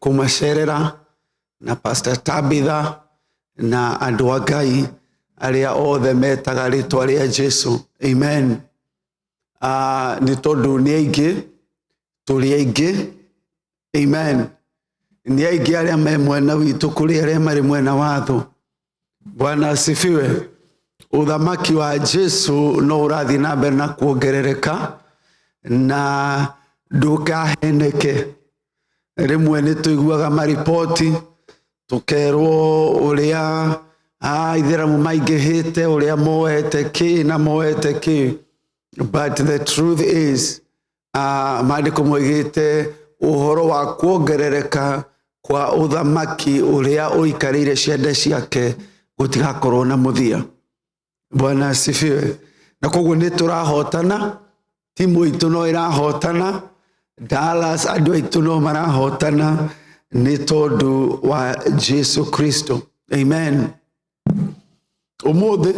kumacerera na Pastor Tabitha na andu a Ngai aria othe metaga ritwa ria Jesu. Amen. Ni tondu ni aingi turi aingi. Amen. Ni aingi aria me mwena witu kuri aria mari mwena wathu. Bwana asifiwe. Uthamaki wa Jesu no urathi na mbere na kuongerereka na ndukaheneke. Rimwe ni tuiguaga maripoti tukerwo uria itheramu maingihite uria moete ki na moete ki, but the truth is maandiko moigite uhoro wa kuongerereka kwa uthamaki uria uikarire ciande ciake gutigakorwo na muthia. Bwana asifiwe. Na koguo ni turahotana, timu itu no irahotana, Dallas andu aitu no marahotana ni tondu wa Jesu Kristo. Amen. Umuthi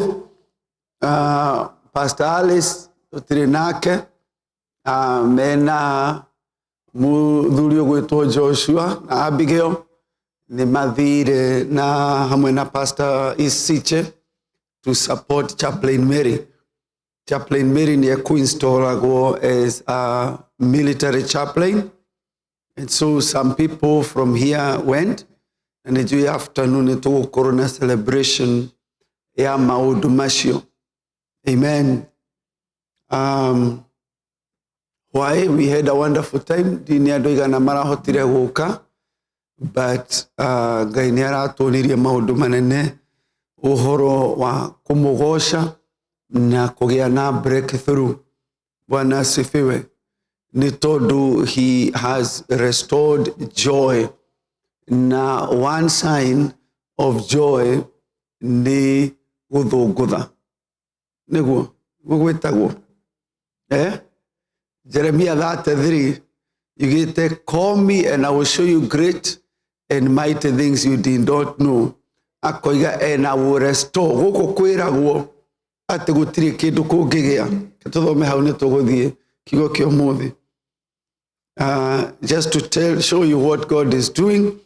Pastor Alice tutire nake mena muthuri ugwitwo Joshua na Abigail ni mathire na hamwe na Pastor Isiche to support Chaplain Mary. Chaplain Mary ni kuinstallagwo as a military chaplain, and so some people from here went, and the afternoon to corona celebration ya maundu macio. Amen. Why we had a wonderful time. Dini andu igana marahotire guka, but Ngai ni aratonirie maundu manene uhoro wa kumugosha na kugia na breakthrough. Bwana asifiwe. Ni tondu he has restored joy, na one sign of joy ni guthungutha. Niguo gugwitagwo Jeremiah 33 yugite, call me and I will show you great and mighty things you did not know. Akoiga, and I will restore. Guko kwiragwo ati gutiri kindu kungigia. Tuthome hau ni tuguthie kigo kio muthi. Just to show you what God is doing.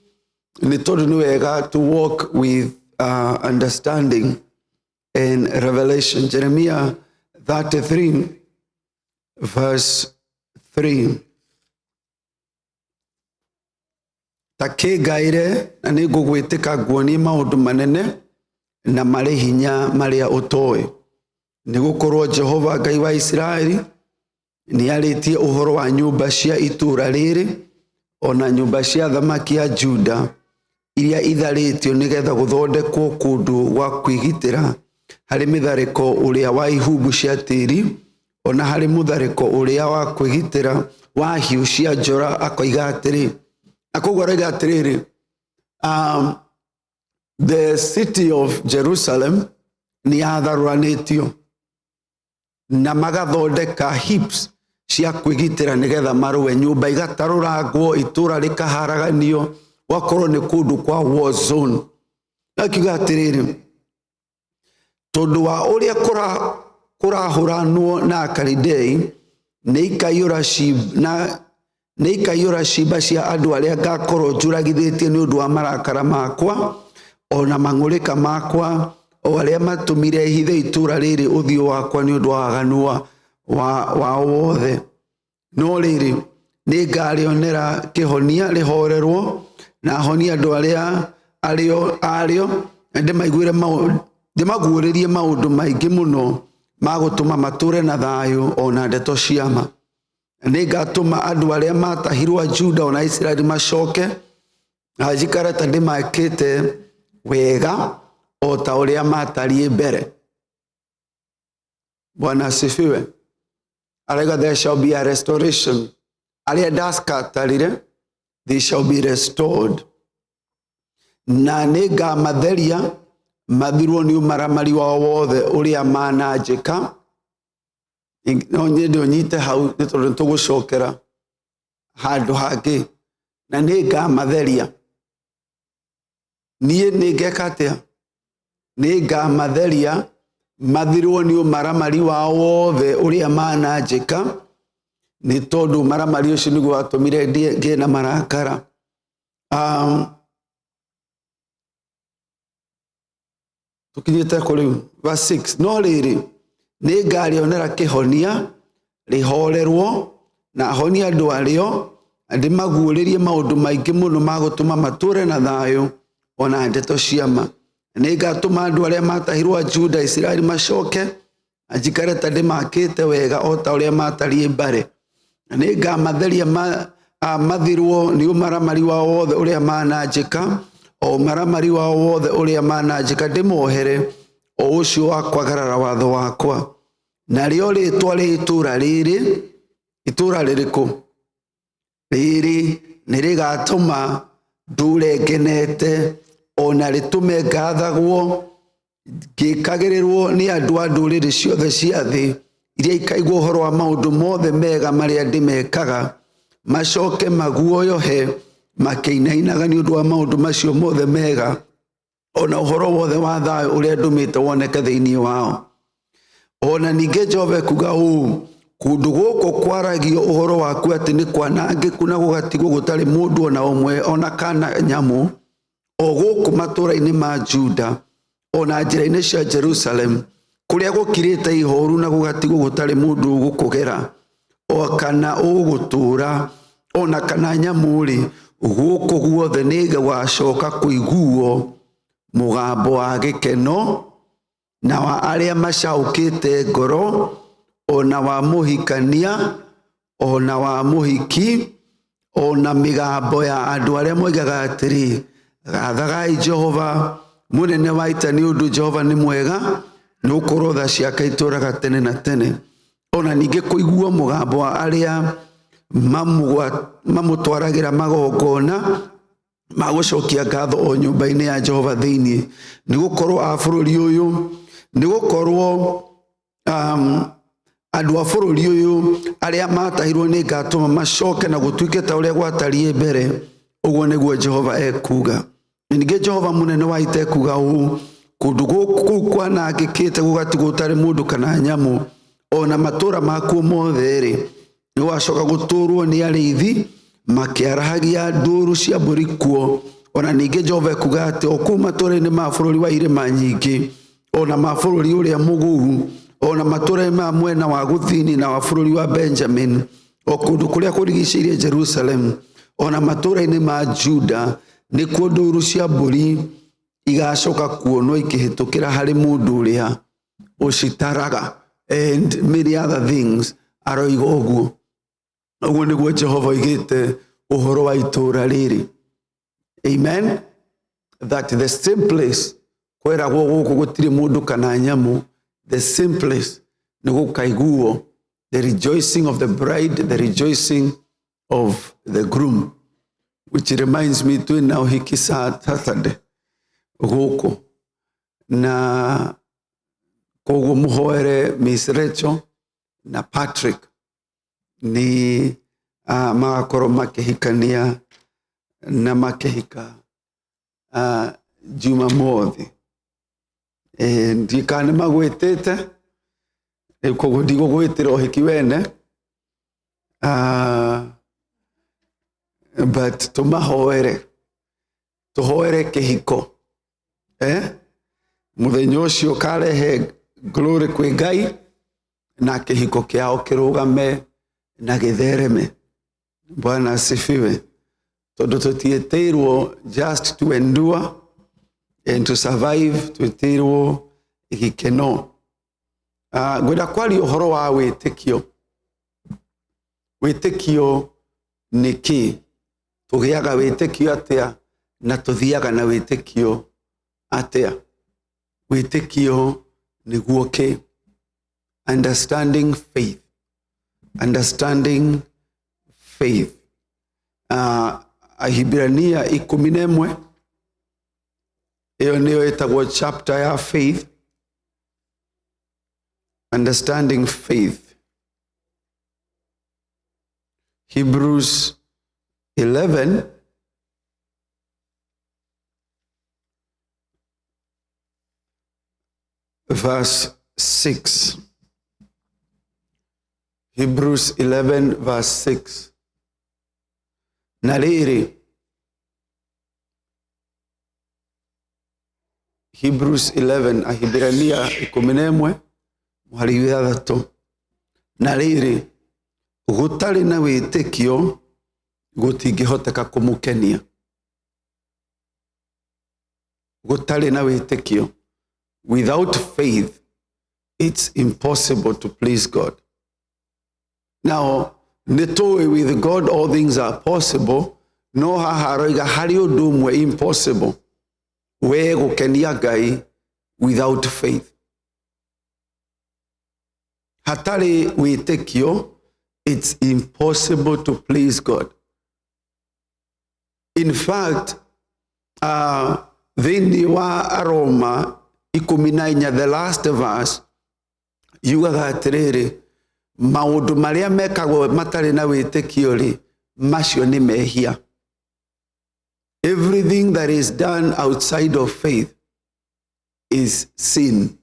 Ni tondu ni wega to walk with understanding and revelation. Jeremiah 33 verse 3. Take gaire na ni gugwitika guonie maundu manene na mari hinya maria utoe. Ni gukorwo Jehova Ngai wa Israeli ni aritie uhoro wa nyumba cia itura riri ona nyumba cia thamaki ya Juda iria itharitio nigetha guthondekwo kundu gwa kwigitira hari mithariko uria wa ihumbu cia tiri ona hari muthariko uria wa kwigitira wa hiu cia njora. Akoiga atiri, akugorega atiriri, the city of Jerusalem ni atharuranitio na magathondeka heaps cia kwigitira nigetha marue. Nyumba igataruragwo, itura rikaharaganio, wakorwo ni kundu kwa war zone. Akiuga atiriri, tondu wa uria kurahuranwo na Kalidei ni ikayura ciimba cia andu aria ngakorwo njuragithitie ni undu wa marakara makwa ona mang'urika makwa o aria matumire hithe itura riri uthio wakwa ni undu wa waganu wa wothe. No riri ni ngarionera kihonia rihorerwo na honia andu aria ario ndimaguuririe maundu maingi muno magutuma mature na thayu ona ndeto ciama. Ni ngatuma andu aria matahirwo Juda ona Israeli macoke ajikara ta ndimakite wega o ta uria matarie mbere. Bwana asifiwe. Arega, there shall be a restoration. Aria ndaskatarire, they shall be restored. Na ni ngamatheria mathirwo ni umaramari wa wothe uria mananjika. No nyedo nyite hau ni tondu tugucokera handu hangi. Na ni ngamatheria. Nie ni ngeka atia? Ni ngamatheria mathirwo ni umaramari wa wothe uria mananjika. Ni tondu maramari ucio niguo atumire ngie na marakara. tukinyite kuri verse 6, no rĩrĩ nĩ ngarĩonera kĩhonia rĩhorerwo na honia andũ arĩo, ndĩmaguũrĩrie maũndũ maingĩ mũno ma gũtũma matũũre na thayũ ona ndeto cia ma. Nĩ ngatũma andũ arĩa matahirwo a Juda Isiraeli macoke, njikare ta ndĩmakĩte wega o ta ũrĩa matariĩ mbare. Nĩ ngamatheria mathirwo nĩ ũmaramari wao wothe ũrĩa mananjĩka, o ũmaramari wao wothe ũrĩa mananjĩka ndĩmohere, o ũcio wa kwagarara watho wakwa. Narĩo rĩĩtwa rĩa itũũra rĩrĩ, itũũra rĩrĩkũ? Rĩrĩ nĩ rĩgatũma ndũre ngenete, ona rĩtũme ngathagwo ngĩkagĩrĩrwo nĩ andũ a ndũrĩrĩ ciothe cia thĩ, iria ikaigua ũhoro wa maũndũ mothe mega marĩa ndĩmekaga, macoke maguoyohe makĩinainaga nĩ ũndũ wa maũndũ macio mothe mega, ona ũhoro wothe wa thayũ ũrĩa ndũmĩte woneke thĩinĩ wao. Ona ningĩ Jehova ekuuga ũũ, kũndũ gũkũ kwaragio ũhoro waku atĩ nĩ kwanangĩku na gũgatigwo gũtarĩ mũndũ ona ũmwe ona kana nyamũ, o gũkũ matũũra-inĩ ma Juda, ona njĩra-inĩ cia Jerusalem, kũrĩa gũkirĩte ihooru na gũgatigwo gũtarĩ mũndũ ũgũkũgera, o kana ũgũtũũra, ona kana nyamũ-rĩ, gũkũ guothe nĩ gũgacoka kũiguo mũgambo wa gĩkeno na wa arĩa macaũkĩte ngoro, ona wa mũhikania, ona wa mũhiki, ona mĩgambo ya andũ arĩa moigaga atĩrĩ, gathagai Jehova, mũnene wa ita nĩ ũndũ Jehova nĩ mwega, nĩ gũkorwo tha ciake itũũraga tene na tene. Ona ningĩ kũiguo mũgambo wa arĩa mamũtwaragĩra magongona ma gũcokia ngatho o nyũmba-inĩ ya Jehova thĩinĩ, nĩ gũkorwo a bũrũri ũyũ, nĩ gũkorwo andũ a bũrũri ũyũ arĩa matahirwo nĩ ngatũma macoke na gũtuĩke ta ũrĩa gwatariĩ mbere, ũguo nĩguo Jehova ekuuga. Ningĩ Jehova mũnene wa ita ekuuga ũũ, kũndũ gũkũ kwanangĩkĩte gũgatigwo gũtarĩ mũndũ kana nyamũ, ona matũũra makuo mothe-rĩ, nĩ gũgacoka gũtũũrwo nĩ arĩithi makĩarahagia ndũũru cia mbũri kuo. Ona ningĩ Jehova ekuuga atĩ o kũu matũũra-inĩ ma bũrũri wa irĩma nyingĩ, ona ma bũrũri ũrĩa mũgũu, ona matũũra-inĩ ma mwena wa gũthini na wa bũrũri wa Benjamin, o kũndũ kũrĩa kũrigicĩirie Jerusalem, ona matũũra-inĩ ma Juda, nĩkuo ndũũru cia mbũri igacoka kuonwo ikĩhĩtũkĩra harĩ mũndũ ũrĩa ũcitaraga, and many other things aroiga ũguo. Ũguo nĩguo Jehova oigĩte ũhoro wa itũũra rĩrĩ. Amen. That the same place kweragwo gũkũ gũtirĩ mũndũ kana nyamũ, the same place nĩ gũkaiguo the rejoicing of the bride, the rejoicing of the groom, which reminds me twĩna ũhiki Saturday gũkũ, na koguo mũhoere Miss Rachel na Patrick ni magakorwo makĩhikania na makĩhika Jumamothi. Ndika nĩ magwĩtĩte, koguo ndigũgwĩtĩra ũhiki wene, but tũmahoere, tũhoere kĩhiko, mũthenya ũcio karehe glory kwĩ Ngai na kĩhiko kĩao kĩrũgame na gĩthereme. Bwana asifiwe. Tondũ tũtiĩtĩirwo just to endure and to survive, twĩtĩirwo gĩkeno. Ngwenda kwaria ũhoro wa wĩtĩkio. Wĩtĩkio nĩ kĩ? Tũgĩaga wĩtĩkio atĩa na tũthiaga na wĩtĩkio atĩa? Wĩtĩkio nĩguo kĩ? Understanding faith. Understanding faith. Ahibirania 11, iyo nĩyo ĩtagwo chapter ya faith. Understanding faith. Hebrews 11 verse 6. Hebrews 11 verse 6. Na rĩrĩ, Hebrews 11 Ahibirania 11 muhari wa 3 na riri gutari na witikio gutingihoteka kumukenia. Gutari na witikio, without faith it's impossible to please God. Now with God all things are possible, no haharoiga hari undu umwe impossible we gukenia Ngai without faith. Hatari witikio, it's impossible to please God. In fact, thini wa Aroma 19, the last verse, yugaga atiriri, maundu maria mekagwo matari na witikio ri macio ni mehia. Everything that is done outside of faith is sin.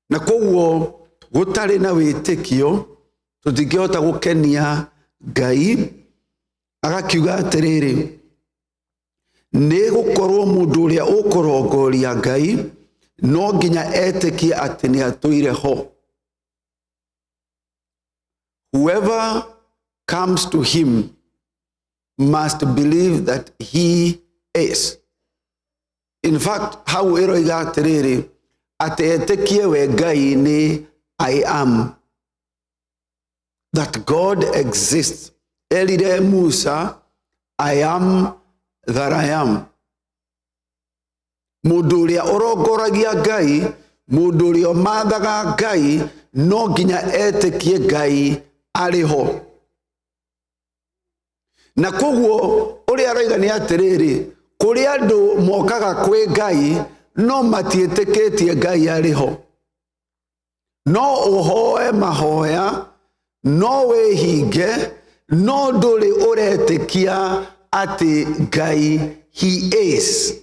Na koguo gutari na witikio tutingihota gukenia Ngai. Agakiuga atiriri, ni gukorwo mundu uria ukurongoria Ngai no nginya etikie ati ni atuire ho. Whoever comes to him must believe that he is. In fact, how eroiga atiriri, ati etikie we Ngai ni I am. That God exists. Elire Musa, I am that I am. Mundu uria orongoragia Ngai, mundu uria mathaga Ngai, no nginya etikie Ngai ariho. Na koguo uria aroiga ni atiriri, kuri andu mokaga kwi Ngai no matietikitie Ngai ariho. No uhoe mahoya, no wehinge, no nduri uretikia ati Ngai he is.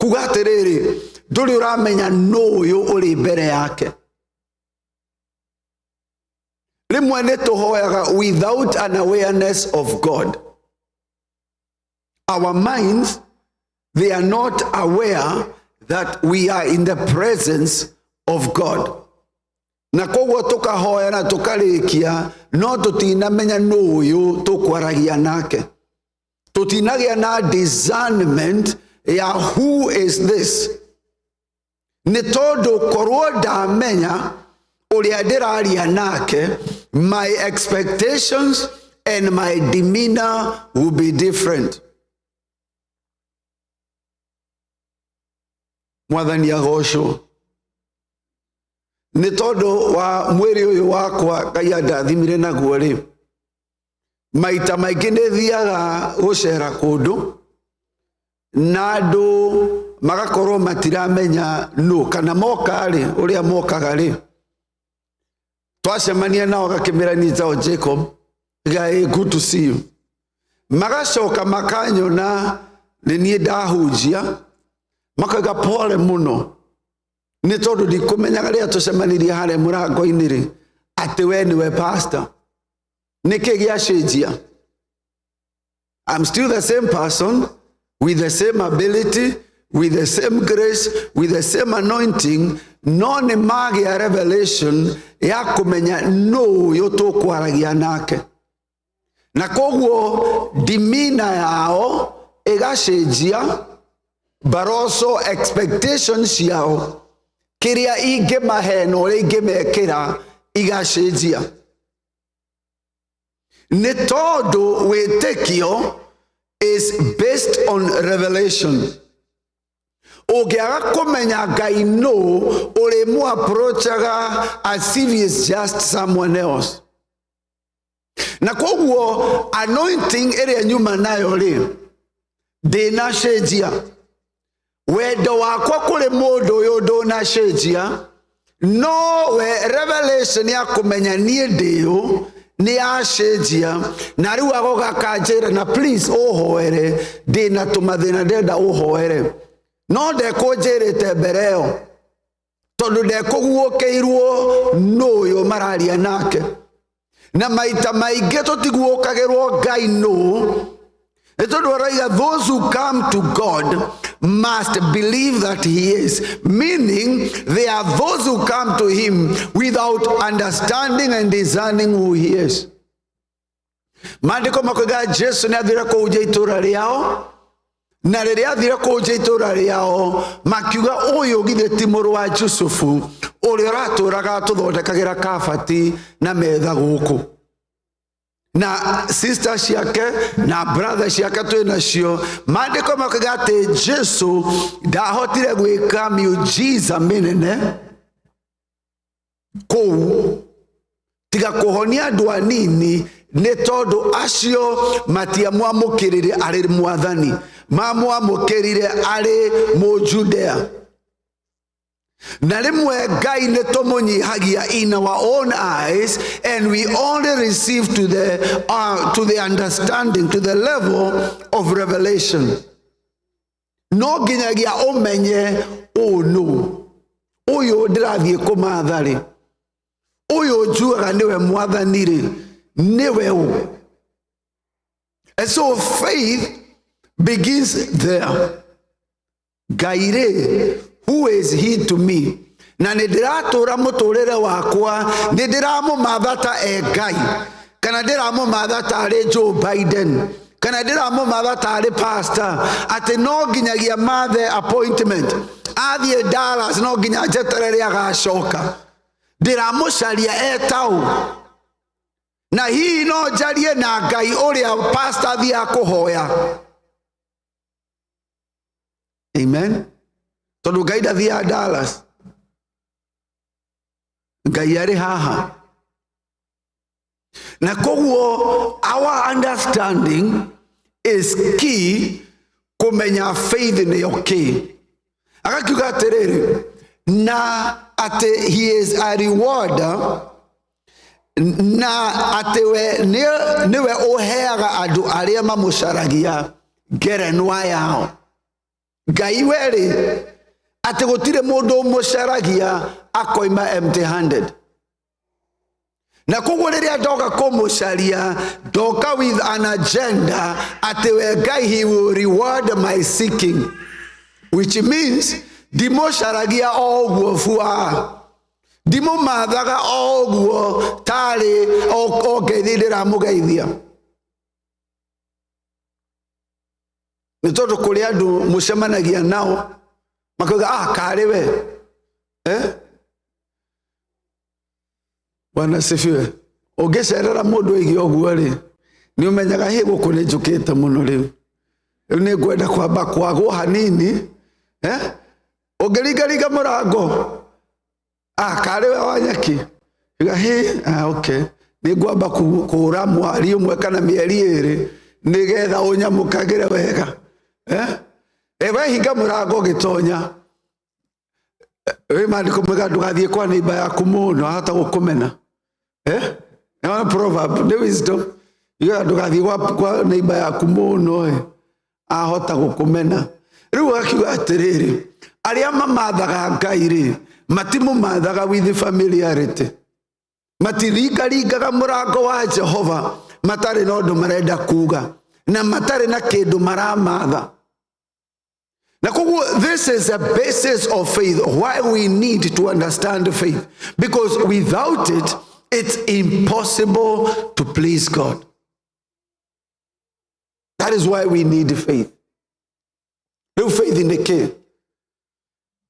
Kuga atiriri, nduri uramenya no uyu uri mbere yake. Rimwe nituhoyaga without an awareness of God. Our minds, they are not aware that we are in the presence of God. Na koguo tukahoya na tukarikia no tutinamenya no uyu tukwaragia nake. Tutinagia na discernment ya who is this. Ni tondu korwo ndamenya uria ndiraria nake, my expectations and my demeanor will be different. Mwathani agocwo. Ni tondu wa mwiri uyu wakwa Ngai andathimire naguo ri, maita maingi ni thiaga gucera kundu na andu magakorwo matiramenya no kana moka ri uria mokaga ri. Twacemania nao gakimira ni tao Jacob, Ngai, good to see you. Magacoka makanyona ni nie ndahunjia, makaga pole muno. Ni tondu ndikumenyaga ria tucemanirie hare murango-ini ri ati we niwe pastor. Niki giacenjia? I'm still the same person with the same ability, with the same grace, with the same anointing. No ni magia revelation ya kumenya no yo tukwaragia nake. Na koguo demeanor yao igacenjia, but also expectations yao kiria inge maheno ri inge mekira igacenjia. Ni tondu witikio is based on revelation. Ugiaga kumenya Ngai no uri mu approachaga as if he is just someone else. Na koguo anointing area nyuma nayo ri ndina cenjia. Wendo wakwa kuri mundu uyu nduna cenjia, no we revelation ya kumenya nie ndiu ni acenjia. Na riu agoga kanjira na please uhoere, ndina tumathina ndenda uhoere. No ndekunjirite mbere yo tondu ndekuguukiirwo no yo mararia nake. Na maita maingi tutiguukagirwo Ngai no. Tondu araiga those who come to God must believe that he is. Meaning, there are those who come to him without understanding and discerning who he is. Maandiko makoiga Jesu ni athire kũũnja itũũra rĩao, na rĩrĩa athire kũũnja itũũra rĩao makiuga ũyũ githĩ ti mũrũ wa Jusufu ũrĩa ũratũũraga tũthondekagĩra kabati na metha gũkũ. Na sister ciake na brother ciake twĩ nacio, maandĩko makoiga atĩ Jesu ndahotire gwĩka miujiza mĩnene kũu tiga kũhonia andũ anini, nĩ tondũ acio matiamwamũkĩrire arĩ mwathani, mamwamũkĩrire arĩ Mũjudea. Na rĩmwe Ngai nĩ tũmũnyihagia in our own eyes, and we only receive to the understanding, to the level of revelation. No nginyagia ũmenye ũyũ ndĩrathiĩ kũmatha rĩ, ũyũ njuaga nĩwe mwathani rĩ, nĩwe ũ. And so faith begins there. Ngai rĩ, who is he to me? Na nĩndĩratũũra mũtũũrĩre wakwa, nĩndĩramũmatha ta Ngai, kana ndĩramũmatha ta arĩ Joe Biden, kana ndĩramũmatha ta arĩ pastor, atĩ no nginyagia mathe appointment, athiĩ Dallas no nginya njeterere agacoka. Ndĩramũcaria etau, na hihi no njarie na Ngai ũrĩa pastor athiĩ kũhoya. Amen. Tondũ Ngai ndathiaga Dallas, Ngai arĩ haha. Na koguo our understanding is key kũmenya faith nĩyo key. Agakiuga atĩrĩrĩ, na atĩ he is a rewarder, na atĩ we nĩwe ũheaga andũ arĩa mamũcaragia ngerenwa yao. Ngai werĩ, atĩ gũtirĩ mũndũ ũmũcaragia akoima empty handed. Na koguo rĩrĩa ndoka kũmũcaria, ndoka with an agenda atĩ we Ngai, he will reward my seeking, which means ndimũcaragia o ũguo bua, ndimũmathaga o ũguo tarĩ o ngeithi ndĩramũgeithia. Nĩ tondũ kũrĩ andũ mũcemanagia nao makoiga karĩ we, Bwana asifiwe. Ũngĩcerera mũndũ ĩgĩ ũguo rĩ, nĩ ũmenyaga hĩ gũkũ nĩ njũkĩte mũno rĩu nĩ ngwenda kwamba kwagwo hanini. Ũngĩringaringa mũrango, karĩ we Wanyaki, iga hĩ okay, nĩ ngwamba kũũra mwari ũmwe kana mĩeri ĩrĩ nĩgetha ũnyamũkagĩre wega. Wehinga mũrango gĩtonya, maandĩko moiga ndũgathiĩ kwa neighbor yaku mũno ahota gũkũmena. Nĩ proverb, nĩ wisdom. Iga ndũgathiĩ kwa neighbor yaku mũno ahota gũkũmena. Rĩu akiuga atĩrĩrĩ, arĩa mamathaga Ngai rĩ, matimũmathaga with familiarity. Matiringaringaga mũrango wa Jehova matarĩ na ũndũ marenda kuga, na matarĩ na kĩndũ maramatha. Na koguo, this is the basis of faith, why we need to understand faith, because without it, it's impossible to please God. That is why we need faith. No faith in the king.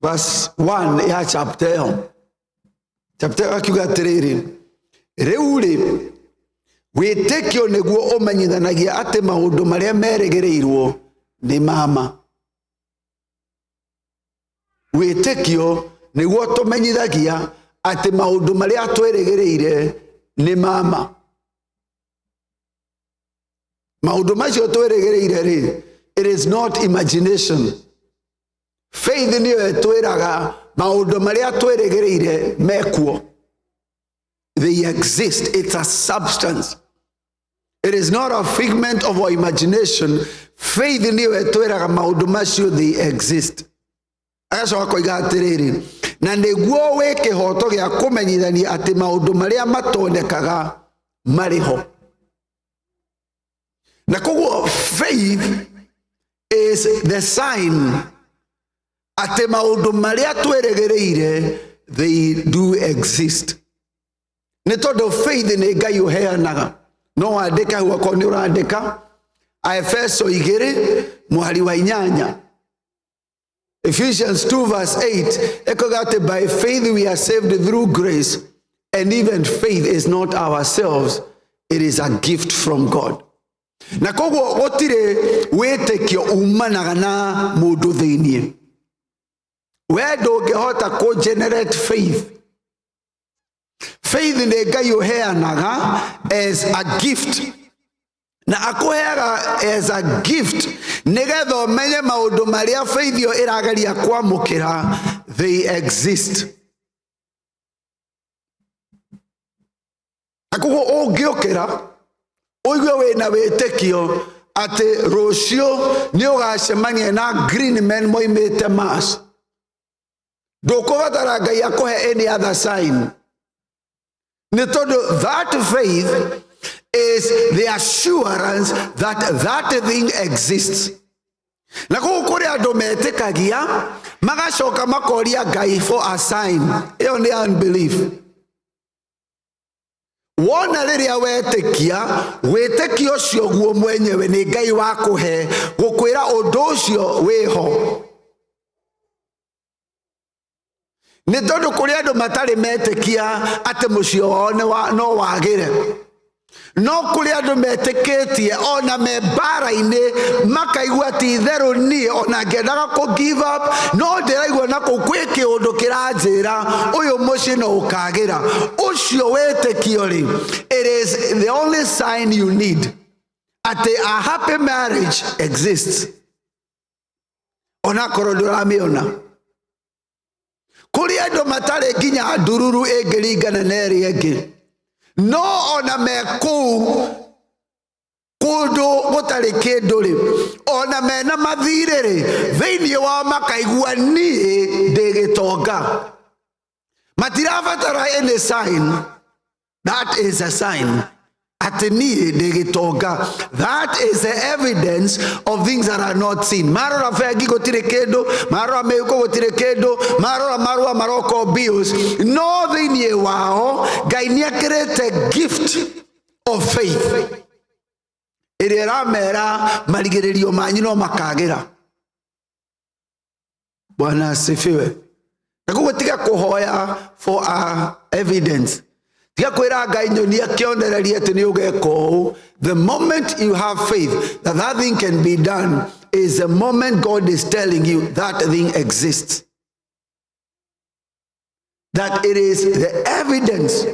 Verse 1 ya chapter akiuga atĩrĩrĩ, rĩu rĩ, wĩtĩkio nĩguo ũmenyithanagia atĩ maũndũ marĩa merĩgĩrĩirwo nĩ mama. Wĩtĩkio nĩguo tũmenyithagia atĩ maũndũ marĩa twĩrĩgĩrĩire nĩ mama. Maũndũ macio twĩrĩgĩrĩire rĩ, it is not imagination. Faith nĩyo ĩtwĩraga maũndũ marĩa twĩrĩgĩrĩire mekuo. They exist. It's a substance. It is not a figment of our imagination. Faith nĩyo ĩtwĩraga maũndũ macio, they exist. Agacoka koiga atĩrĩrĩ, na nĩguo wĩ kĩhoto gĩa kũmenyithania atĩ maũndũ marĩa matonekaga marĩ ho. Na koguo faith is the sign ate maundu maria tweregereire they do exist. Nĩ tondũ faith nĩ Ngai ũheanaga. No wandĩka huako nĩ ũrandĩka Efeso 2 mũhari wa 8. Ephesians 2 verse 8 ekuga ati by faith we are saved through grace, and even faith is not ourselves, it is a gift from God. Na koguo gũtirĩ wĩtĩkio umanaga na mũndũ thĩinĩ. We ndũngĩhota kũ-generate faith. Faith nĩ Ngai ũheanaga as a gift. Na akũheaga as a gift nĩgetha ũmenye maũndũ marĩa faith ĩyo ĩrageria kwamũkĩra they exist. Na koguo ũngĩũkĩra ũigue wĩna wĩtĩkio atĩ rũciũ nĩ ũgacemania na green men moimĩte Mars, ndũkũbatara Ngai akũhe any other sign. Nĩ tondũ that faith is the assurance that that thing exists. Na koguo kũrĩ andũ metĩkagia magacoka makoria Ngai for a sign. Ĩyo nĩ unbelief. Wona rĩrĩa wetĩkia wĩtĩkio ũcio guo mwenyewe nĩ Ngai wakũhe gũkwĩra ũndũ ũcio wĩho. Nĩ tondũ kũrĩ andũ matarĩ metĩkia atĩ mũciĩ wao no wagĩre. No kũrĩ andũ metĩkĩtie ona me mbara-inĩ makaigua ti itherũ niĩ ona ngĩendaga kũ give up no ndĩraigua na kũu kwĩ kĩũndũ kĩranjĩra ũyũ mũciĩ no ũkagĩra. Ũcio wĩtĩkio rĩ, it is the only sign you need atĩ a happy marriage exists. Ona korwo ndũramĩona. Kũrĩ andũ matarĩ nginya ndururu ĩngĩringana na ĩrĩa ĩngĩ. No ona me kũu kũndũ gũtarĩ kĩndũ rĩ, ona mena mathirĩ rĩ, thĩinĩ wao makaigua niĩ ndĩ gĩtonga. Matirabatara any sign. That is a sign. Atĩ niĩ ndĩ gĩtonga. That is the evidence of things that are not seen. Marora bengi gũtirĩ kĩndũ, marora mĩhuko gũtirĩ kĩndũ, marora marũa maroko bills. No thĩinĩ wao Ngai nĩekĩrĩte gift of faith ĩrĩa ĩramera marigĩrĩrio manyu no makagĩra. Bwana asifiwe. Na koguo tiga kũhoya for evidence. Tiga kwĩra Ngai nyonia kĩonereria atĩ nĩ ũgeka ũũ. The moment you have faith that that thing can be done is the moment God is telling you that thing exists. That it is the evidence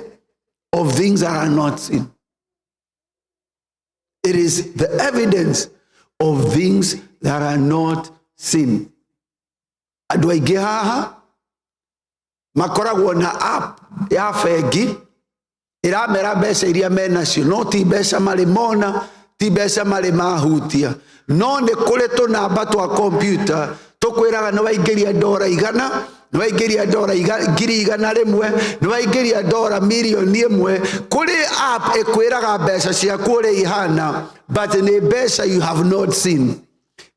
of things that are not seen. It is the evidence of things that are not seen. Andũ aingĩ haha makoragwo na app ya bengi iramera mbeca iria menacio, no ti mbeca marĩ mona, ti mbeca marĩ mahutia, no nĩ kũrĩ tũnamba twa kompiuta tũkwĩraga nĩ waingĩria $100, nĩ waingĩria $100,000, nĩ waingĩria $1,000,000. Kũrĩ app ĩkwĩraga mbeca ciaku ũrĩa ihana, but nĩ mbeca you have not seen.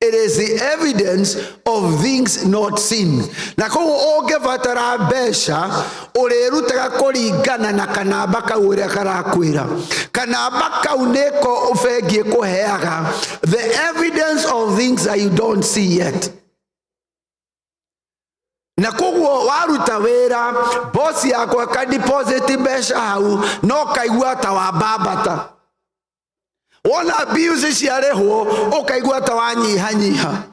It is the evidence of things not seen. Na koguo ũngĩbatara mbeca ũrĩrutaga kũringana na kanamba kau ũrĩa karakwĩra. Kanamba kau nĩko bengi ĩkũheaga the evidence of things that you don't see yet. Na koguo waruta wĩra boss yako ka deposit mbeca hau no kaigua ta wambambata. Wona bills ciarĩhwo ũkaigua ta wanyihanyiha.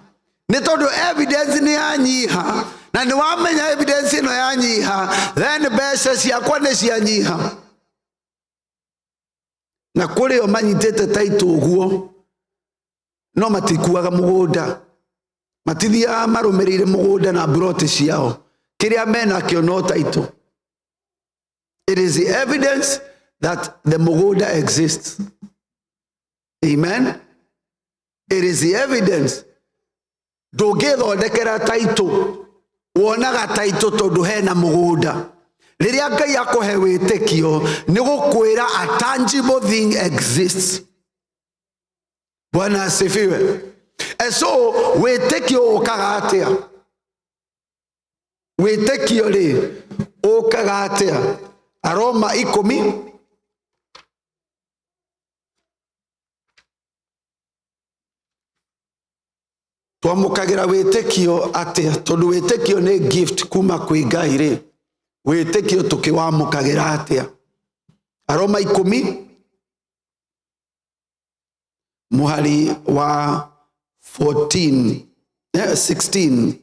Nĩ tondũ evidence nĩ yanyiha, na nĩ wamenya evidence ĩno yanyiha, then mbeca ciakwa nĩ cianyiha. Na kũrĩ o manyitĩte taitũ ũguo no matikuaga mũgũnda, matithiaga marũmĩrĩire mũgũnda na broti ciao, kĩrĩa menakĩo no taitũ. It is the evidence that the mũgũnda exists. Amen. It is the evidence. Ndũngĩthondekera taitũ, wonaga taitũ tondũ hena mũgũnda. Rĩrĩa Ngai akũhe wĩtĩkio nĩ gũkwĩra a tangible thing exists. Bwana asifiwe. And so wĩtĩkio ũkaga atĩa? Wĩtĩkio rĩ ũkaga atĩa? Aroma 10 twamũkagĩra wĩtĩkio atĩa? Tondũ wĩtĩkio nĩ gift kuma kwĩ Ngai rĩ, wĩtĩkio tũkĩwamũkagĩra atĩa? Aroma 10 mũhari wa 16.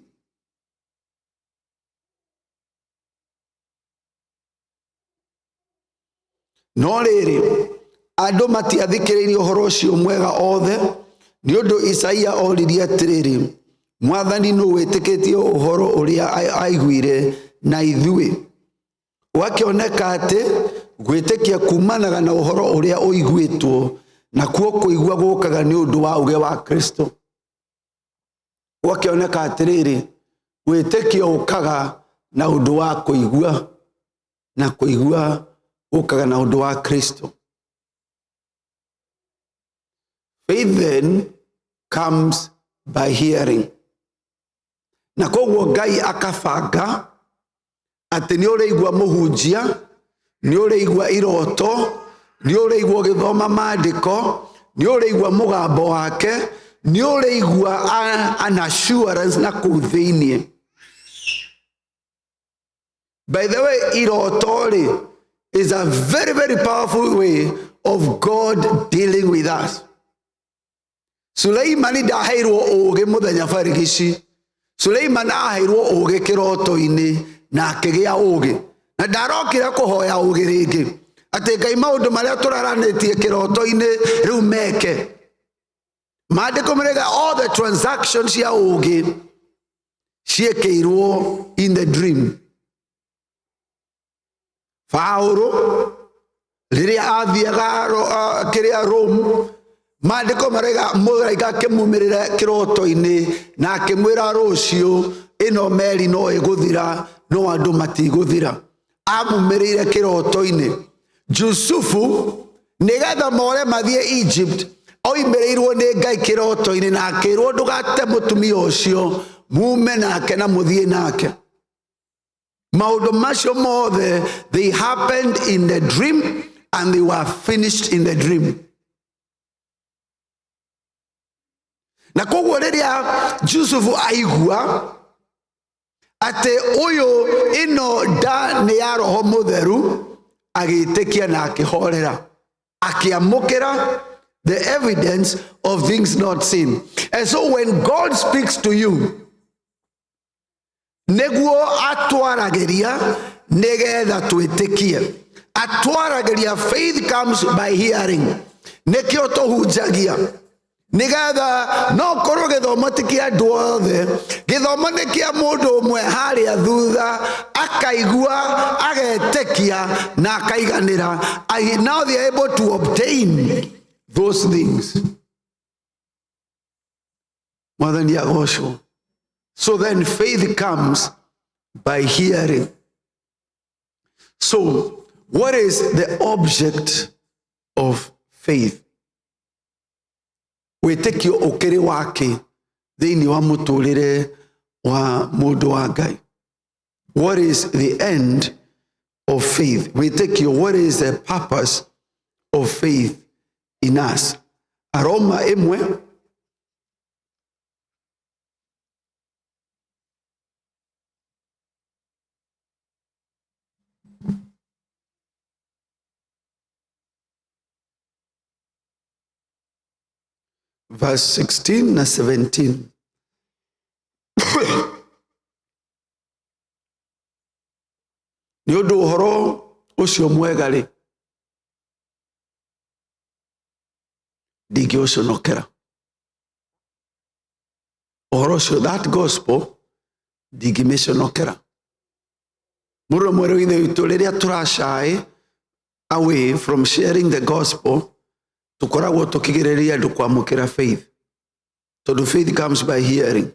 No rĩrĩ andũ matiathikĩrĩirie ũhoro ũcio mwega othe, nĩ ũndũ Isaia oririe atĩrĩrĩ, Mwathani nũ wĩtĩkĩtie ũhoro ũrĩa aiguire na ithuĩ? Wakĩoneka atĩ gwĩtĩkia kumanaga na ũhoro ũrĩa ũiguĩtwo, na kuo kũigua gũkaga nĩ ũndũ wa uge wa Kristo. Wakĩoneka atĩrĩrĩ, gwĩtĩkia ũkaga na ũndũ wa kũigua, na kũigua gũkaga na ũndũ wa Kristo. Faith then comes by hearing. Na koguo Ngai akabanga atĩ nĩ ũrĩigua mũhunjia, nĩ ũrĩigua iroto, nĩ ũrĩigua gĩthoma maandĩko, nĩ ũrĩigua mũgambo wake, nĩ ũrĩigua an assurance na kũu thĩinĩ. By the way, iroto is a very, very powerful way of God dealing with us. Suleimani ndaheirwo ũũgĩ mũthenya barigici. Suleiman aheirwo ũũgĩ kĩroto-inĩ na akĩgĩa ũũgĩ. Na ndarokĩra kũhoya ũũgĩ rĩngĩ. Atĩ Ngai maũndũ marĩa tũraranĩtie kĩroto-inĩ rĩu meke. Maandĩko marauga all the transactions cia ũũgĩ ciekĩirwo in the dream. Paulo rĩrĩa athiaga kĩrĩa Rome, maandĩko marauga mũraika akĩmumĩrĩra kĩroto-inĩ na akĩmwĩra rũciũ ĩno meri no ĩgũthira, no andũ matigũthira. Amumĩrĩire kĩroto-inĩ. Jusufu nĩgetha more mathiĩ Egypt, oimĩrĩirwo nĩ Ngai kĩroto-inĩ na akĩrwo ndũgate mũtumia ũcio, mume nake na mũthiĩ nake. Maũndũ macio mothe, they happened in the dream and they were finished in the dream. Na koguo rĩrĩa Jusufu aigua atĩ ũyũ ĩno nda nĩ ya Roho Mũtheru, agĩtĩkia na akĩhorera, akĩamũkĩra the evidence of things not seen. And so when God speaks to you, nĩguo atwaragĩria nĩgetha twĩtĩkie. Atwaragĩria, faith comes by hearing. Nĩkĩo tũhunjagia. Nĩgetha no korwo gĩthomo ti kĩa andũ othe, gĩthomo nĩ kĩa mũndũ ũmwe harĩa thutha, akaigua, agetĩkia na akaiganĩra. Now they are able to obtain those things. Mwathani agocwo. So then faith comes by hearing. So what is the object of faith? Wĩtĩkio ũkĩrĩ wake thĩinĩ wa mũtũrĩre wa mũndũ wa Ngai. What is the end of faith? Wĩtĩkio, what is the purpose of faith in us? Aroma 1 verse 16 na 17. Nĩ ũndũ ũhoro ũcio mwega rĩ, ndingĩũconokera. Ũhoro ũcio, that gospel, ndingĩmĩconokera. Mũndũ mwĩrũ ithe witũ rĩrĩa tũrashy away from sharing the gospel, tukoragwo tukigĩrĩria andũ kwamũkĩra faith. Tondũ faith comes by hearing.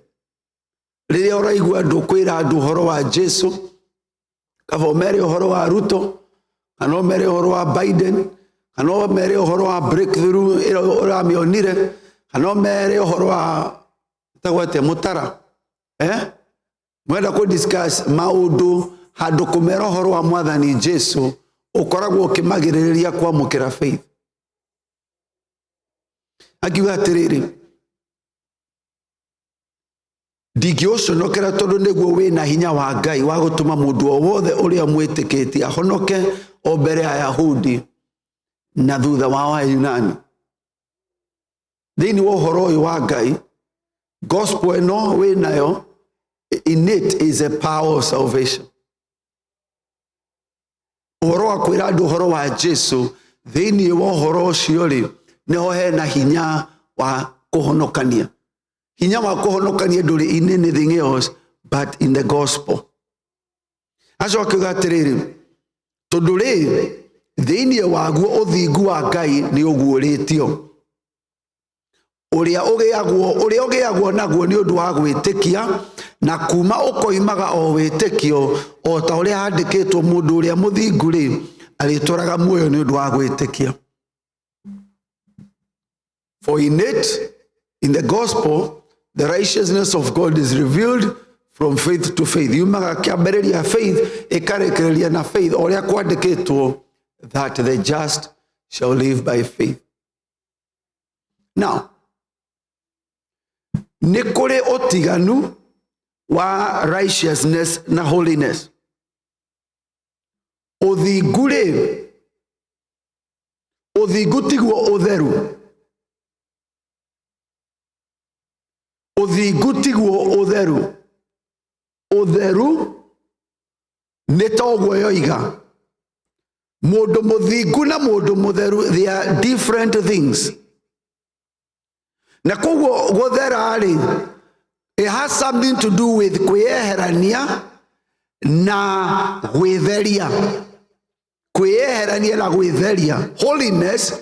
Rĩrĩa ũraigua andũ kwĩra andũ ũhoro wa Jesu, kaba ũmere ũhoro wa Ruto, kana ũmere ũhoro wa Biden, kana ũmere ũhoro wa breakthrough ũramĩonire, kana ũmere ũhoro wa tagwate Mũtara, mwenda ku discuss maundu handu kumera horo wa mwathani Jesu ukoragwo ukimagiriria kwa mukira faith. Akiuga atiriri, ndingĩũconokera tondũ nĩguo wĩna hinya wa Ngai wa gũtũma mũndũ o wothe ũrĩa mwĩtĩkĩtie ahonoke o mbere ya Ayahudi na thutha wao Ayunani. Thĩinĩ wa ũhoro ũyũ wa Ngai, gospel ĩno wĩnayo, in it is a power of salvation. Ũhoro wa kwĩra andũ ũhoro wa Jesu, thĩinĩ wa ũhoro ũcio rĩ, nĩho hena hinya wa kũhonokania. Hinya wa kũhonokania ndũrĩ in anything else but in the gospel. Acoka akiuga atĩrĩrĩ, tondũ rĩ thĩinĩ waguo ũthingu wa Ngai nĩ ũguũrĩtio, ũrĩa ũgĩagwo naguo nĩ ũndũ wa gwĩtĩkia, na kuma ũkoimaga o wĩtĩkio, o ta ũrĩa handĩkĩtwo mũndũ ũrĩa mũthingu rĩ arĩtũraga muoyo nĩ ũndũ wa gwĩtĩkia. For in it, in the gospel, the righteousness of God is revealed from faith to faith. Yumaga kĩambĩrĩria faith ĩkarekereria na faith, ũrĩa kwandĩkĩtwo that the just shall live by faith. Now, nĩ kũrĩ ũtiganu wa righteousness na holiness. Ũthingu rĩ, ũthingu tiguo ũtheru. Ũthingu tiguo ũtheru. Ũtheru nĩ ta ũguo yoiga. Mũndũ mũthingu na mũndũ mũtheru, they are different things. Na koguo gũthera rĩ, it has something to do with kwĩyeherania na gwĩtheria. Kwĩyeherania na gwĩtheria. Holiness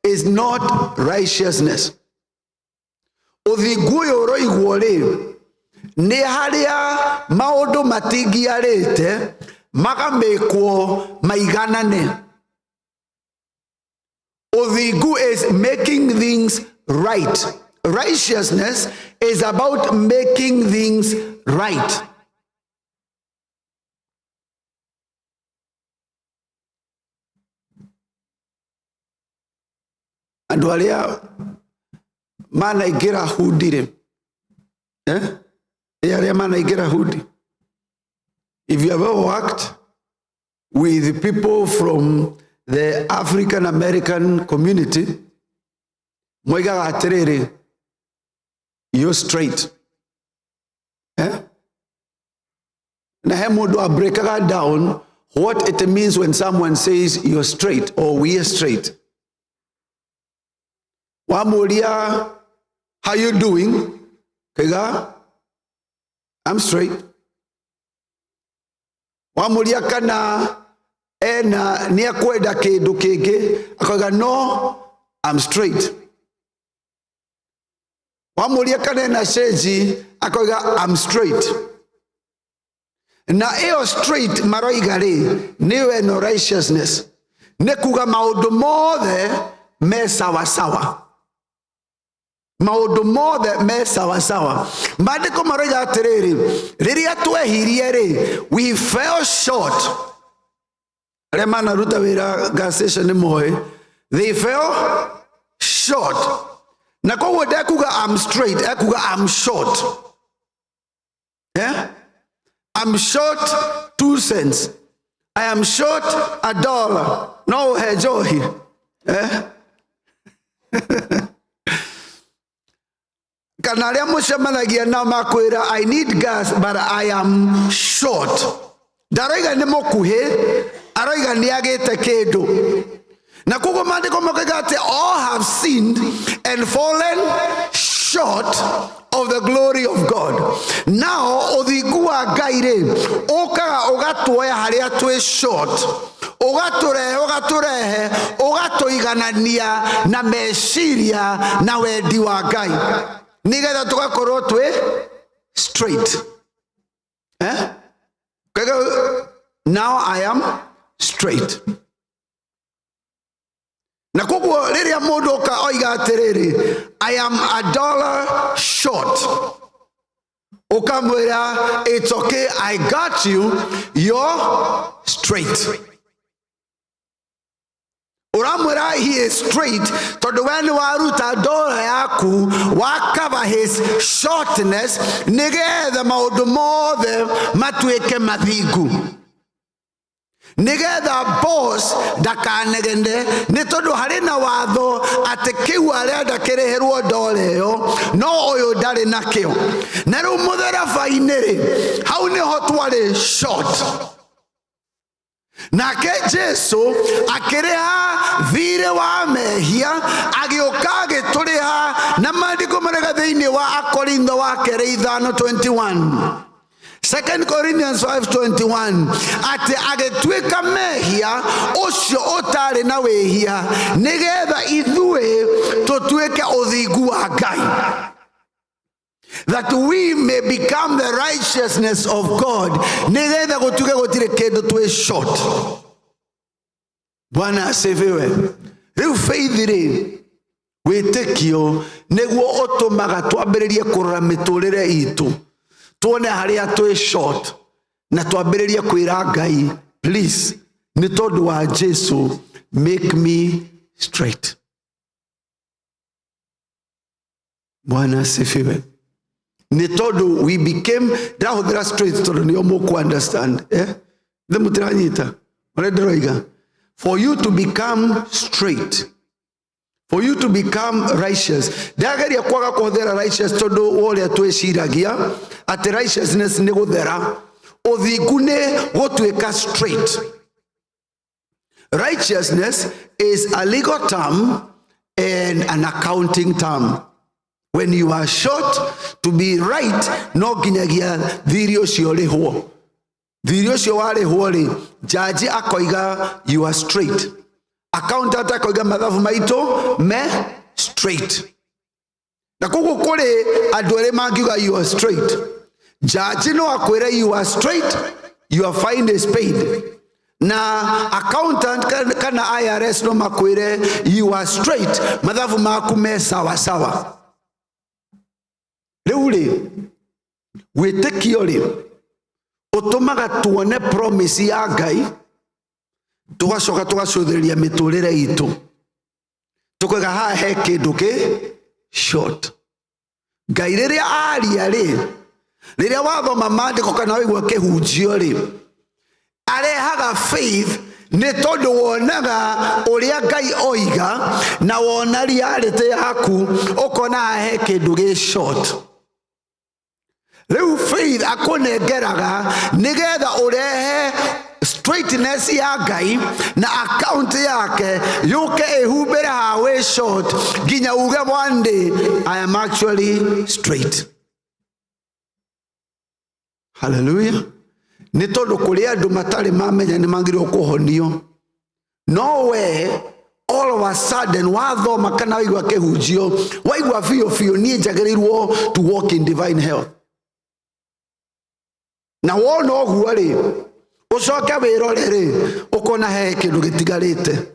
is not righteousness. Ũthingu ũyũ ũroigwo rĩ, nĩ harĩa maũndũ matingiarĩte magamĩkwo maiganane. Ũthingu is making things right. Righteousness is about making things right. Andũ arĩa manaingĩra hudi rĩ, arĩa manaingĩra hudi, if you have ever worked with people from the African American community, moigaga atĩrĩrĩ, you're straight. Na he mũndũ abreakaga down what it means when someone says you're straight or we are straight. Wamuria, how you doing? Kaiga, I'm straight. Wamuria kana ena niakwenda kindu kingi, akaiga no, I'm straight. Wamuria kana ena sheji, akaiga I'm straight. Na eo straight maroiga ri niwe no righteousness. Nekuga maundu mothe me sawa sawa. Maundu mothe me sawa sawa. Maandiko maroiga atiriri, riria twehirie ri, we fell short. Remana ruta wira gas station ni moe, they fell short. Na koguo ndekuga I'm straight, ekuga I'm short. I'm short 2 cents. I am short $1. No, hey, Joey. Kanaria mushemanagia na makwira, I need gas, but I am short. Daroiga ni mokuhe, aroiga ni agete kedo. Na kugo maandiko mokaga ati all have sinned and fallen short of the glory of God. Now othigu wa Ngai ri okaga ugatuoya haria twi short, ugaturehe ugatuiganania na meciria na wendi wa Ngai, nigetha tugakorwo twi straight. Now I am straight. Na koguo riria mundu oka oiga atiriri, I am $1 short. ukamwira it's okay, I got you, you're straight. Uramwira he is straight tondu when waruta ndora yaku wakava his shortness nigetha maundu mothe matuike mathingu, nigetha boss ndakanegende ni tondu hari na watho ati kiu arenda kiriherwo ndora iyo no uyu ndari nakio. Na riu mutherabaini ri hau niho twari short. Nake Jesu akiriha thire wa mehia agioka agituriha na maandiko marega thiini wa Akorintho wa keri 5:21. 2 Corinthians 5:21 ati agitwika mehia ucio utari na wehia nigetha ithue tutwike uthingu wa Ngai, that we may become the righteousness of God. Nigetha gutuke gutire kindu twi short. Bwana asifiwe. Riu faith ri witikio niguo utumaga twambiririe kurora miturire itu, tuone haria twi short na twambiririe kwira Ngai, please ni tondu wa Jesu, make me straight. Bwana asifiwe. Ni tondu we became ndahuthira straight tondu ni omuku understand the mutiranyita orenderoiga. For you to become straight, for you to become righteous, ndageria kwaga kuhuthira righteous tondu woria twiciragia ati righteousness ni guthera, uthingu ni gutwika straight. Righteousness is a legal term and an accounting term. When you are short, to be right, no ginyagia thiri ucio rihwo. Thiri ucio warihwo ri, jaji akoiga you are straight. Accountant akoiga mathabu maitu me straight. Na kugu kuri andu eri mangiuga you are straight. Jaji no akwire you are straight, your fine is paid. Na accountant kana IRS no makwire you are straight, mathabu maku me sawa sawa. Riu ri witikio ri utumaga tuone promise ya Ngai, tugacoka tugacuthiriria miturire itu, tukoiga ha he kindu ki short. Ngai riria aria ri, riria wathoma maandiko kana waigua kihunjio ri, arehaga faith ni tondu wonaga uria Ngai oiga na wona reality yaku ukona he kindu gi short. Riu faith akunengeraga nigetha urehe straightness ya Ngai na account yake yuke ehumbira hawe short ginya uge one day I am actually straight. Hallelujah. Ni tondu kuri andu matari mamenya ni mangirwo kuhonio. No way all of a sudden wathoma kana waigua kihunjio waigua fio nie njagirirwo to walk in divine health. Na wona oguo ri ucoke wirore ri ukona he kindu gitigarite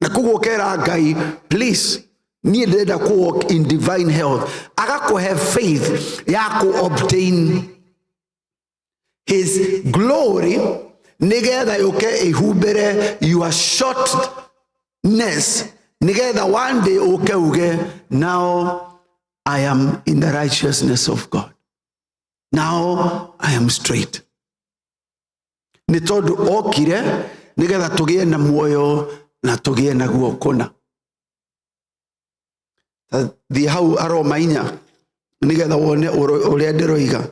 na kugukera Ngai, please nie ndenda ku walk in divine health, agakuhe faith ya ku obtain his glory nigetha yuke ihumbire your shortness nigetha one day uke uge now I am in the righteousness of God. Now I am straight. Ni tondu okire nigetha tugie na muoyo na tugie na guokona. Thi hau Aroma 4 nigetha wone uria ndiroiga.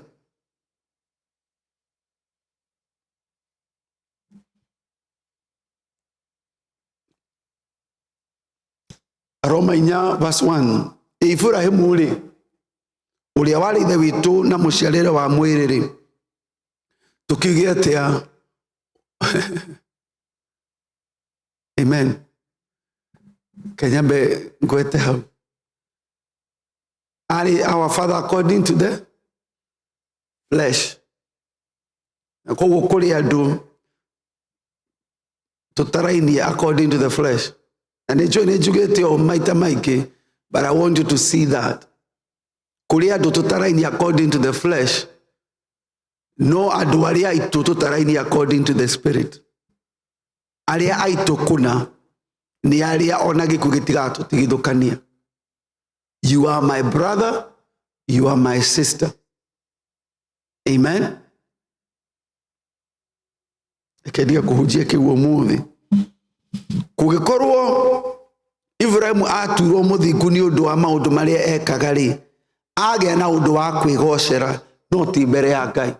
Aroma 4 verse 1. Ibrahimu ri uria wari ithe witu na muciarire wa mwiriri tukiuge atia amen kenyambe ngwete hau ari our father according to the flesh koguo kuri andu tutarainie according to the flesh and enjoy o maita maiki, but I want you to see that Kuri andu tutaraini according to the flesh, no andu aria aitu tutaraini according to the spirit. Aria aitu kuna ni aria ona giku gitigatu tigithukania. You are my brother, you are my sister. Amen. Ekedia kuhujia kiwo muthi. Kugikorwo Ibrahim aturo muthingu ni undu wa maundu maria ekaga ri, agea na undu wa kwigocera no ti mbere ya Ngai.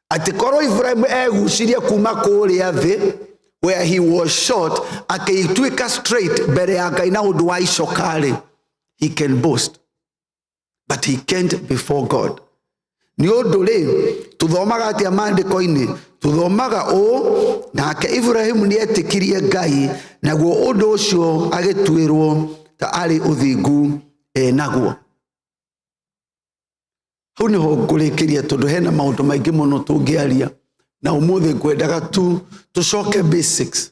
Ati korwo Ibrahim egucirie kuma kuria thi where he was short, akeituika straight mbere ya Ngai na undu wa icokari, he can boast, but he can't before God. Ni undu ri tuthomaga atia mandiko-ini, tuthomaga o nake Ibrahim ni etikirie Ngai, naguo undu ucio agitwirwo ta ari uthingu naguo. Hau niho ngurikiria tondu hena maundu maingi muno tungiaria, na umuthi ngwendaga tu tucoke basics.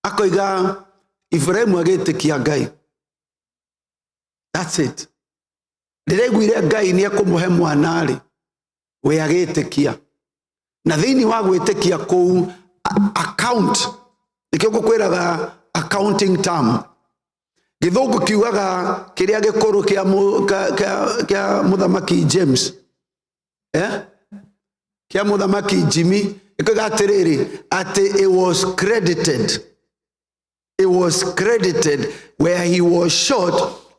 Akoiga Ibrahim agitikia Ngai. That's it. Ndireguire Ngai ni akumuhe mwanari we agitikia. Na thiini wa gwitikia kou account nikio gukwiraga accounting term. Githogo kiugaga kiria gikuru kia muthamaki James, kia muthamaki Jimmy, ikaga atiriri ati it was credited. It was credited where he was short.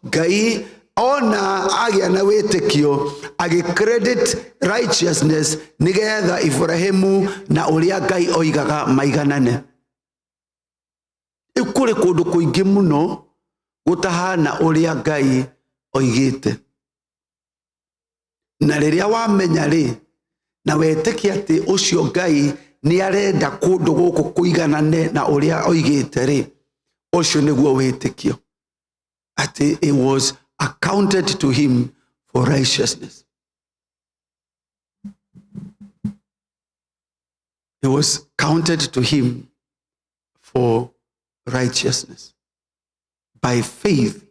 Ngai ona agia na witikio agi credit righteousness nigetha Ibrahimu na uria Ngai oigaga maiganane. Ikuri kundu kuingi muno gutahana uria Ngai oigite. Na riria wamenya ri na wetikia ati ucio Ngai ni arenda kundu guku kuiganane na uria oigite ri, ucio niguo witikio ati it was accounted to him for righteousness. It was counted to him for righteousness. By faith,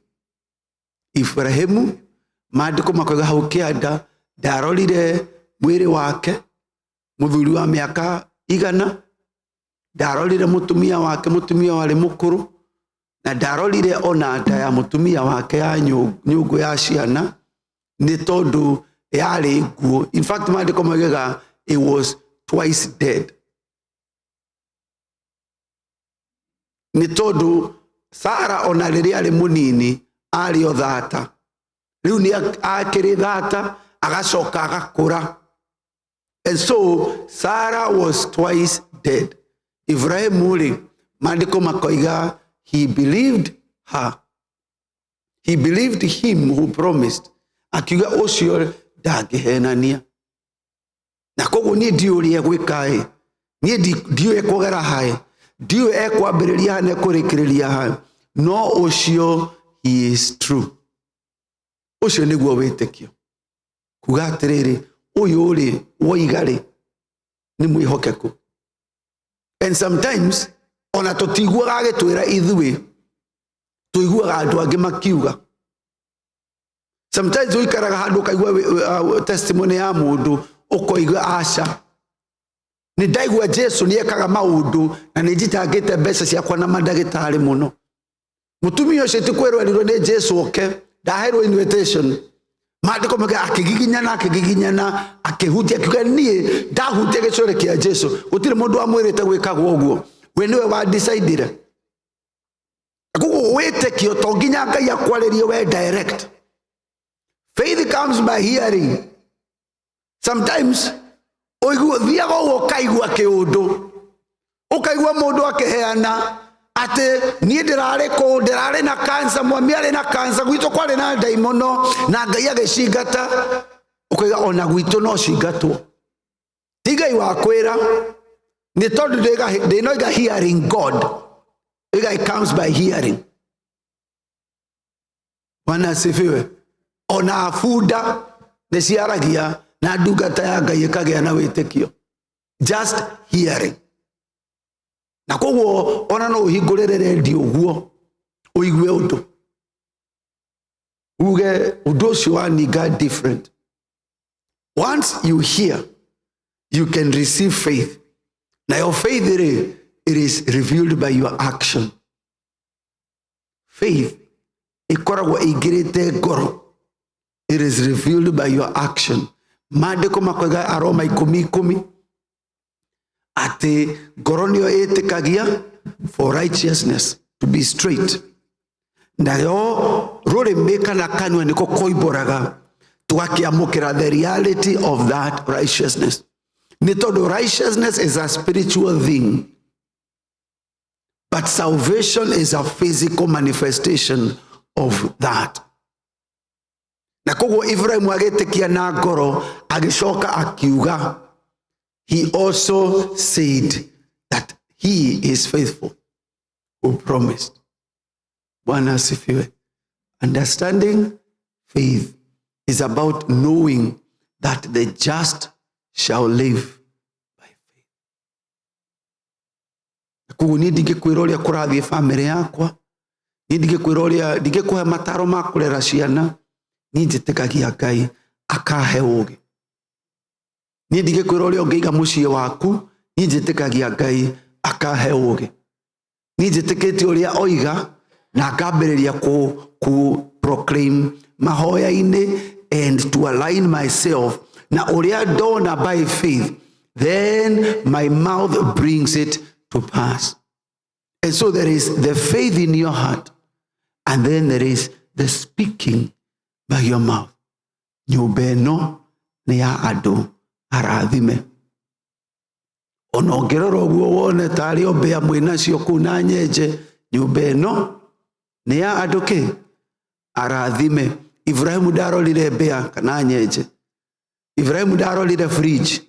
Ibrahimu maandiko makoiga hau kianda ndarorire mwiri wake muthuri wa miaka 100, ndarorire mutumia wake, mutumia wari mukuru, na ndarorire ona nda ya mutumia wake ya nyungu ya ciana ni tondu yari nguo. In fact, maandiko makoiga it was twice dead. Ni tondu Sara ona riria ari munini ari o thata, riu ni akiri thata agacoka agakura, and so Sarah was twice dead. Ibrahim uri maandiko makoiga he believed her, he believed him who promised, akiuga ucio ndangihenania. Na koguo ni ndiurie gwikae, ni ndiue kugera hae, ndiue ekwambiriria hane kurikiriria hae, no ucio he is true. Ucio niguo witikio kuga atiriri uyu uri woigari ni mwihokeku. And sometimes ona tutiguaga agitwira ithui, tuiguaga andu angi makiuga. Sometimes uikaraga handu kaigua testimony ya mundu ukoigua aca ni ndaigua Jesu ni ekaga maundu na ni njitangite mbeca ciakwa na mandagitari muno. Mutumia ucio tikwirwo erirwo ni Jesu oke, ndaherwo invitation, maandiko maga akigiginyana akihutia akiuga nie ndahutia gicore kia Jesu, gutire mundu amwirite gwikagwo uguo, we niwe wa decide. Akugo witekio to nginya Ngai akwaririe we direct. Faith comes by hearing. Sometimes oigua thiaga ugo kaigua kiundu, ukaigua mundu akiheana ate ni ndirari na kansa, mwami ari na kansa, gwito kwari na daimono na Ngai agicingata, ukaiga ona gwito no cingatwo. Tigai wa kwira ni tondu ndinoiga hearing God, it comes by hearing. Bwana asifiwe. Ona afuda niciaragia na ndungata ya Ngai ikagea na witikio, just hearing. Na koguo ona no uhingurire redio guo uigue undu uge udoshi wani God different. Once you hear, you can receive faith. Now your faith, it is revealed by your action. Faith, ikoragwo igirite ngoro. It is revealed by your action. Maandiko makwega Aroma 10:10 ati ngoro niyo itikagia for righteousness to be straight. Nayo rurimi kana kanua niko koiboraga tugakiamukira the reality of that righteousness. Ni tondu righteousness is a spiritual thing, but salvation is a physical manifestation of that. Na koguo Ibrahim agitikia na ngoro agicoka akiuga, he also said that he is faithful who promised. Bwana asifiwe. Understanding faith is about knowing that the just shall live by faith. Koguo ni ndigikwiroria kurathie family yakwa, ni ndigikwiroria ndigikuhe mataro ma kurera ciana, ni njitikagia Ngai akahe ugi. Ni ndigikwiroria ungiiga mucii waku, ni njitikagia Ngai akahe ugi. Ni njitikiti uria oiga na akambiriria ku proclaim mahoya-ini and to align myself na uria ndona by faith, then my mouth brings it to pass. And so there is the faith in your heart, and then there is the speaking by your mouth. Nyumba ĩno nĩ ya andũ arathime. Ona ũngĩrora ũguo wone tarĩ o mbĩa mwĩnacio kũu na nyenje, nyumba ĩno nĩ ya andũ kĩ? Arathime. Ibrahimu ndarorire mbĩa kana nyenje. Ibrahimu ndarorire fridge.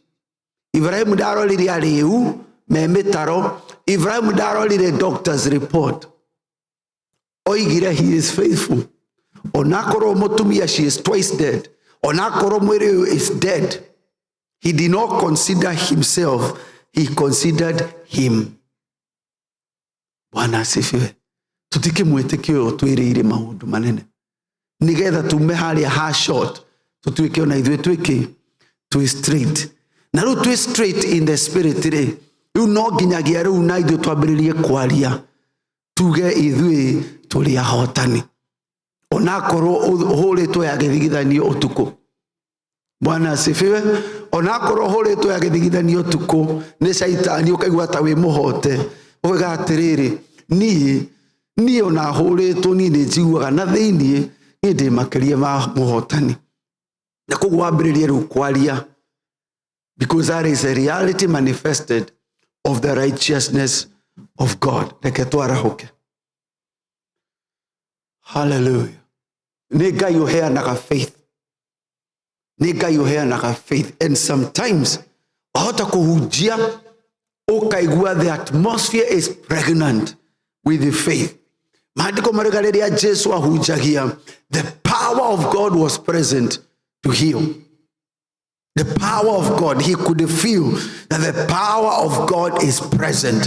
Ibrahimu ndarorire arĩu me mĩtaro. Ibrahimu ndarorire doctor's report. Oigire he is faithful. Onakorwo mũtumia she is twice dead. Onakorwo mwĩrĩ ũyũ is dead. He did not consider himself, he considered him. Bwana asifiwe. Tutikimwĩtĩkia ũyũ twĩrĩire maũndũ manene. Nigetha tume harĩa ha short, tutuĩke ona ithuĩ twĩke twi straight. Na rĩu twi straight in the spirit rĩ, rĩu no nginyagia rĩu na ithuĩ twambĩrĩrie kwaria tuge ithuĩ tũrĩ ahotani. Onakorwo ũhũrĩtwo ya gĩthigithanio ũtukũ. Bwana asifiwe. Onakorwo ũhũrĩtwo ya gĩthigithanio ũtukũ nĩ shaitani ũkaigua ta wĩ mũhote. Ũgauga atĩrĩrĩ, niĩ ona hũrĩtwo niĩ nĩ njiguaga na thĩiniĩ niĩ ndĩ makĩria ma mũhotani. Na koguo wambĩrĩrie rĩu kwaria, because that is a reality manifested of the righteousness of God. Reke twarahũke. Hallelujah. Nĩ Ngai ũheanaga faith. Nĩ Ngai ũheanaga faith. And sometimes wahota kũhunjia ũkaigua the atmosphere is pregnant with the faith. Maandiko marauga rĩrĩa Jesu ahunjagia, the power of God was present to heal. The power of God, he could feel that the power of God is present,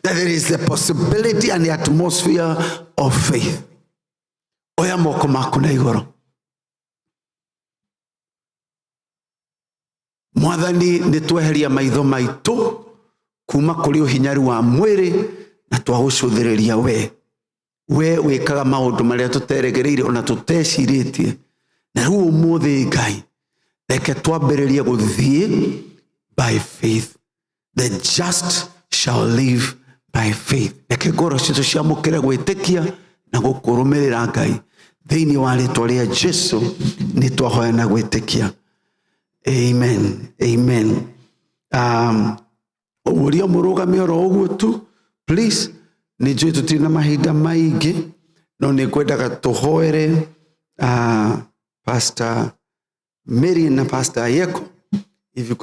that there is the possibility and the atmosphere of faith. Oya moko maku na igũrũ. Mwathani nĩ tweheria maitho maitũ kuma kũrĩ ũhinyaru wa mwĩrĩ na twagũcũthĩrĩria we wĩkaga maũndũ marĩa tũteregereire ona tũtecirĩtie. Na rĩu ũmũthĩ Ngai, reke twambĩrĩrie gũthiĩ by faith. The just shall live by faith. Reke ngoro citũ ciamũkĩre gwĩtĩkia na gũkũrũmĩrĩra Ngai. Thĩinĩ wa rĩĩtwa rĩa Jesũ nĩ twahoya na gwĩtĩkia. Amen. Amen. Ũria mũrũgame oro ũguo tu. Please, nĩ njũĩ tũtirĩ na mahinda maingĩ, no nĩ ngwendaga tũhoere Pastor Mary na Pastor Yeko. If you could